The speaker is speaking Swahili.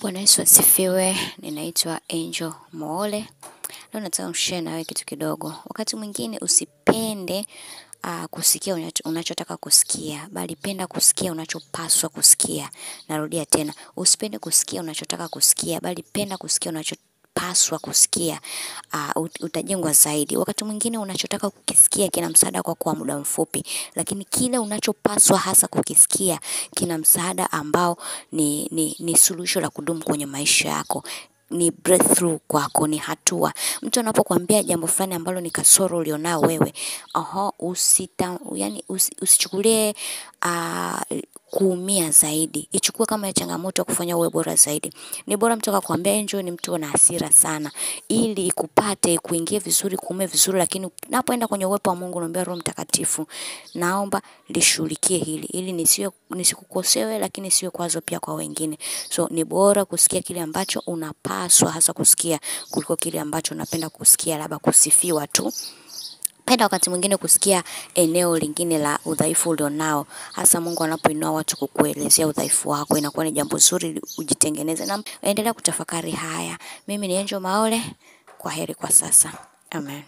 Bwana Yesu asifiwe. Ninaitwa Angel Moole. Leo nataka kushare na wewe kitu kidogo. Wakati mwingine usipende kusikia unachotaka kusikia, bali penda kusikia unachopaswa kusikia. Narudia tena, usipende kusikia unachotaka kusikia, bali penda kusikia unachopaswa kusikia. Utajengwa zaidi. Wakati mwingine unachotaka kukisikia kina msaada kwa muda mfupi, lakini kile unachopaswa hasa kukisikia kina msaada ambao ni suluhisho la kudumu kwenye maisha yako. Ni breakthrough kwako, ni hatua. Mtu anapokuambia jambo fulani ambalo ni kasoro ulionao wewe, usichukulie kuumia zaidi. Ichukue kama ya changamoto kufanya uwe bora zaidi. Ni bora mtu akakwambia Angel ni mtu ana hasira sana, ili ikupate kuingia vizuri, kuume vizuri, lakini unapoenda kwenye uwepo wa Mungu unaambia Roho Mtakatifu, naomba lishughulikie hili ili nisikukosewe, lakini siwe kwazo pia kwa wengine. So ni bora kusikia kile ambacho unapaswa hasa kusikia kuliko kile ambacho unapenda kusikia labda kusifiwa tu. Penda wakati mwingine kusikia eneo lingine la udhaifu ulionao. Hasa Mungu anapoinua watu kukuelezea udhaifu wako, inakuwa ni jambo zuri ujitengeneze. Na endelea kutafakari haya. Mimi ni Angel Moole. Kwaheri kwa sasa. Amen.